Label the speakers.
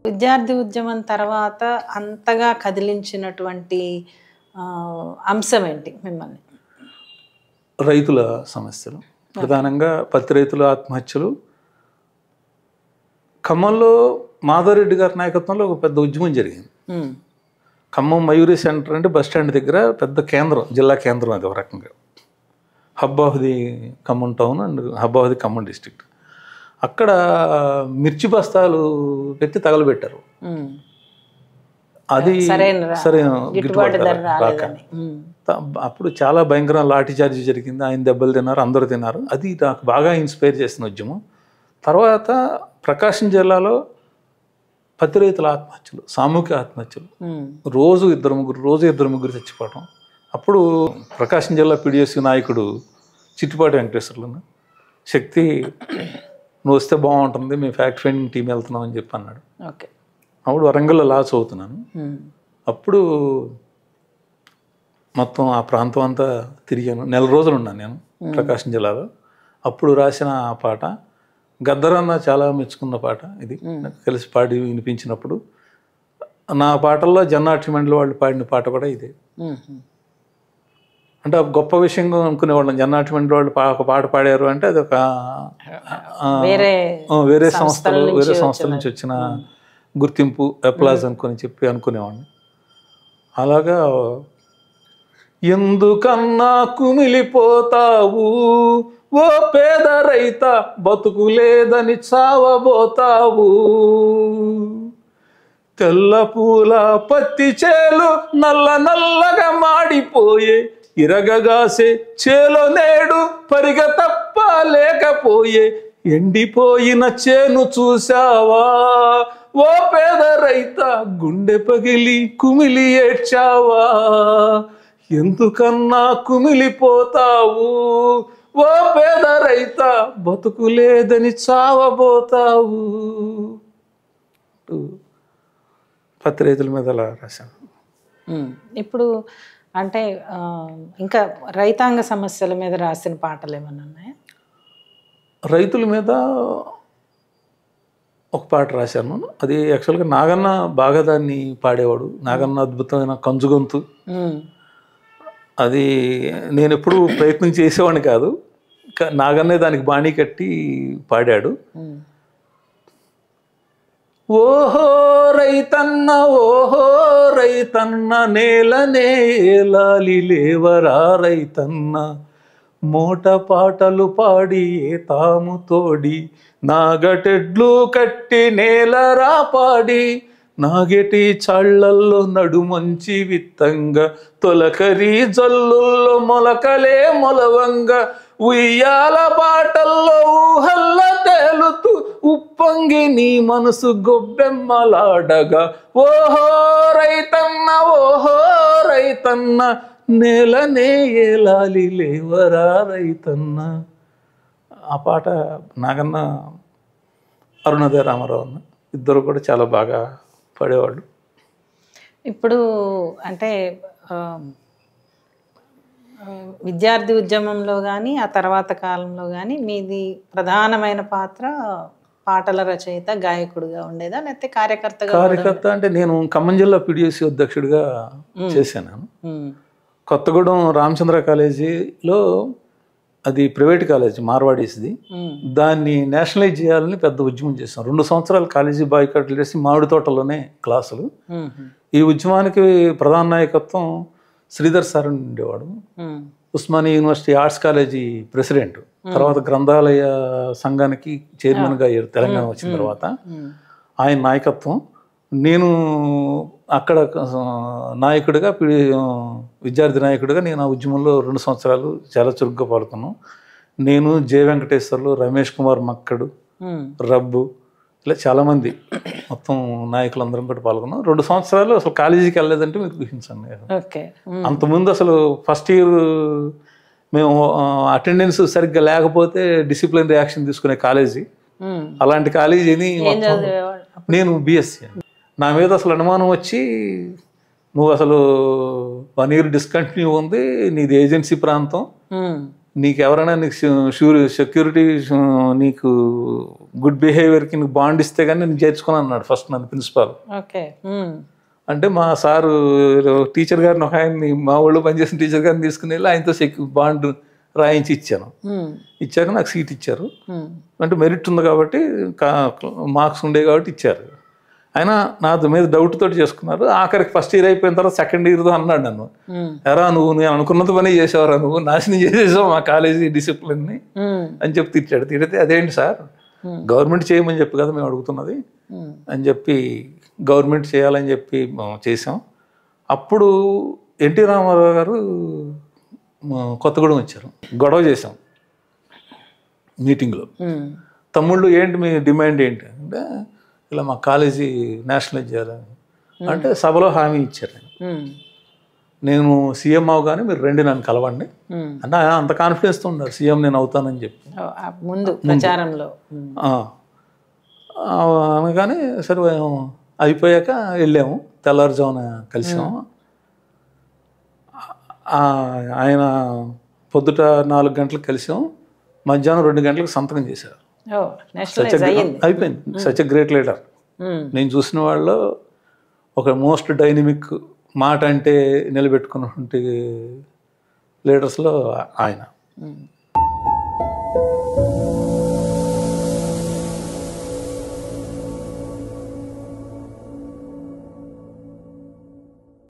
Speaker 1: విద్యార్థి ఉద్యమం తర్వాత అంతగా కదిలించినటువంటి అంశం ఏంటి మిమ్మల్ని?
Speaker 2: రైతుల సమస్యలు, ప్రధానంగా పత్తి రైతుల ఆత్మహత్యలు. ఖమ్మంలో మాధవరెడ్డి గారి నాయకత్వంలో ఒక పెద్ద ఉద్యమం జరిగింది. ఖమ్మం మయూరి సెంటర్ అంటే బస్ స్టాండ్ దగ్గర పెద్ద కేంద్రం, జిల్లా కేంద్రం. అది ఒక రకంగా hub of the Khammam town and hub of the Khammam district. అక్కడ మిర్చి బస్తాలు పెట్టి తగలబెట్టారు. అది సరైన గిట్టుబాటు రాక అప్పుడు చాలా భయంకర లాఠీ చార్జీ జరిగింది. ఆయన దెబ్బలు తిన్నారు, అందరూ తిన్నారు. అది నాకు బాగా ఇన్స్పైర్ చేసిన ఉద్యమం. తర్వాత ప్రకాశం జిల్లాలో పత్తి రైతుల ఆత్మహత్యలు, సామూహిక ఆత్మహత్యలు, రోజు ఇద్దరు ముగ్గురు చచ్చిపోవటం. అప్పుడు ప్రకాశం జిల్లా పిడిఎస్సి నాయకుడు చిట్టిపాటి వెంకటేశ్వర్లు, శక్తి నువ్వు వస్తే బాగుంటుంది, మేము ఫ్యాక్ట్ ఫైండింగ్ టీం వెళ్తున్నాం అని చెప్పి అన్నాడు. అప్పుడు వరంగల్లో లా చదువుతున్నాను. అప్పుడు మొత్తం ఆ ప్రాంతం అంతా తిరిగాను. 4 రోజులు ఉన్నాను నేను ప్రకాశం జిల్లాలో. అప్పుడు రాసిన ఆ పాట గద్దరన్న చాలా మెచ్చుకున్న పాట. ఇది కలిసి పాడి వినిపించినప్పుడు నా పాటల్లో జన్నాట్య మండలి వాళ్ళు పాడిన పాట కూడా ఇదే. అంటే గొప్ప విషయంగా అనుకునేవాళ్ళం. జన్నాట్య మండలి వాళ్ళు ఒక పాట పాడారు అంటే అది ఒక వేరే సంస్థల నుంచి వచ్చిన గుర్తింపు, అప్లాజ్ అనుకునేవాడిని. అలాగా ఎందుకన్నా కుమిలిపోతావు ఓ పేద రైత, బతుకు లేదని చావబోతావు, తెల్ల పూల పత్తి చేలు నల్లగా మాడిపోయే, ఇరగగాసే చేలో నేడు పరిగ తప్ప లేకపోయే, ఎండిపోయిన చేను చూసావా ఓ పేద రైత, గుండె పగిలి కుమిలి ఏడ్చావా, ఎందుకన్నా కుమిలిపోతావు ఓ పేద రైత, బతుకు లేదని చావబోతావు. పత్తి రైతుల మీద అలా రాశాను.
Speaker 1: ఇప్పుడు అంటే ఇంకా రైతాంగ సమస్యల మీద రాసిన పాటలు ఏమన్నా ఉన్నాయా?
Speaker 2: రైతుల మీద ఒక పాట రాశాను. అది యాక్చువల్గా నాగన్న బాగా దాన్ని పాడేవాడు. నాగన్న అద్భుతమైన కంజుగొంతు. అది నేను ఎప్పుడు ప్రయత్నం చేసేవాడిని కాదు. నాగన్నే దానికి బాణీ కట్టి పాడాడు. ఓహో రైతన్న ఓహో రైతన్న, నేలనే ఏలాలి లేవరా రైతన్న, మోట పాటలు పాడి తాము తోడి, నాగటెడ్లు కట్టి నేలరా పాడి, నాగెటి చాళ్లల్లో నడుమంచి విత్తంగా, తొలకరి జల్లుల్లో మొలకలే మొలవంగా, ఉయ్యాల పాటల్లో ఊహల్ల తేలుతూ ఉప్పొంగి నీ మనసు గొబ్బెమ్మలాడగా, ఓహో రైతన్న ఓహో రైతన్న, నేలనే ఏలాలి లేవరా రైతన్న. ఆ పాట నాగన్న, అరుణోదయ రామారావు అన్న ఇద్దరు కూడా చాలా బాగా పాడేవాళ్ళు.
Speaker 1: ఇప్పుడు అంటే విద్యార్థి ఉద్యమంలో కానీ ఆ తర్వాత కాలంలో కానీ మీది ప్రధానమైన పాత్ర పాటల రచయిత, గాయకుడిగా ఉండేదా, లేకపోతే కార్యకర్త
Speaker 2: అంటే నేను ఖమ్మం జిల్లా పిడిఎస్సి అధ్యక్షుడిగా చేశాను. కొత్తగూడెం రామచంద్ర కాలేజీలో, అది ప్రైవేట్ కాలేజీ మార్వాడీస్ది, దాన్ని నేషనలైజ్ చేయాలని పెద్ద ఉద్యమం చేశాం. 2 సంవత్సరాలు కాలేజీ బాయ్కాట్లు చేసి మామిడి తోటలోనే క్లాసులు. ఈ ఉద్యమానికి ప్రధాన నాయకత్వం శ్రీధర్ సార్ ఉండేవాడు. Osmania university arts college president, తర్వాత గ్రంథాలయ సంఘానికి చైర్మన్గా అయ్యారు తెలంగాణ వచ్చిన తర్వాత. ఆయన నాయకత్వం. నేను అక్కడ నాయకుడిగా, విద్యార్థి నాయకుడిగా నేను ఆ ఉద్యమంలో 2 సంవత్సరాలు చాలా చురుగ్గా పాల్గొన్నాను. నేను, జె వెంకటేశ్వర్లు, రమేష్ కుమార్ మక్కడు, రబ్బు, ఇలా చాలామంది మొత్తం నాయకులందరం కూడా పాల్గొన్నాం. 2 సంవత్సరాలు అసలు కాలేజీకి వెళ్ళలేదంటే మీరు ఊహించండి. అంతకుముందు అసలు ఫస్ట్ ఇయర్ మేము అటెండెన్స్ సరిగ్గా లేకపోతే డిసిప్లిన్ రియాక్షన్ తీసుకునే కాలేజీ. అలాంటి కాలేజీని నేను బిఎస్సి. నా మీద అసలు అనుమానం వచ్చి నువ్వు అసలు 1 year డిస్కంటిన్యూ ఉంది, నీది ఏజెన్సీ ప్రాంతం, నీకు ఎవరైనా నీకు సెక్యూరిటీ నీకు గుడ్ బిహేవియర్కి నీకు బాండ్ ఇస్తే కానీ నేను చేర్చుకుని అన్నాడు ఫస్ట్ నన్ను ప్రిన్సిపాల్. అంటే మా సారు టీచర్ గారిని ఒక ఆయన్ని, మా ఊళ్ళో పనిచేసిన టీచర్ గారిని తీసుకుని వెళ్ళి ఆయనతో బాండ్ రాయించి ఇచ్చాను. ఇచ్చాక నాకు సీట్ ఇచ్చారు. అంటే మెరిట్ ఉంది కాబట్టి, మార్క్స్ ఉండే కాబట్టి ఇచ్చారు. అయినా నా మీద డౌట్ తోటి చేసుకున్నారు. ఆఖరికి ఫస్ట్ ఇయర్ అయిపోయిన తర్వాత సెకండ్ ఇయర్తో అన్నాడు నన్ను, ఎరా నువ్వు నేను అనుకున్నది పని చేసావరా, నువ్వు నాశనం చేసేసావు మా కాలేజీ డిసిప్లిన్ని అని చెప్పి తిట్టాడు. తిడితే అదేంటి సార్ గవర్నమెంట్ చేయమని చెప్పి కదా మేము అడుగుతున్నది అని చెప్పి గవర్నమెంట్ చేయాలని చెప్పి చేసాం. అప్పుడు ఎన్టీ రామారావు గారు కొత్తగూడెం వచ్చారు. గొడవ చేసాం మీటింగ్లో. తమ్ముళ్ళు ఏంటి మీ డిమాండ్ ఏంటి అంటే, ఇలా మా కాలేజీ నేషనలైజ్ చేయాలని అంటే సభలో హామీ ఇచ్చారు. నేను సీఎం అవగానే మీరు రండి నన్ను కలవండి అంటే అంత కాన్ఫిడెన్స్తో ఉన్నారు సీఎం నేను అవుతానని చెప్పి
Speaker 1: ముందు ప్రచారంలో.
Speaker 2: అనగానే సరే అయిపోయాక వెళ్ళాము, తెల్లారుజామున కలిసాము. ఆయన పొద్దుట 4 గంటలకు కలిసాం, మధ్యాహ్నం 2 గంటలకు సంతకం చేశారు. అయిపోయింది. Such a great leader. నేను చూసిన వాళ్ళు ఒక మోస్ట్ డైనమిక్, మాట అంటే నిలబెట్టుకున్నటువంటి లీడర్స్లో ఆయన.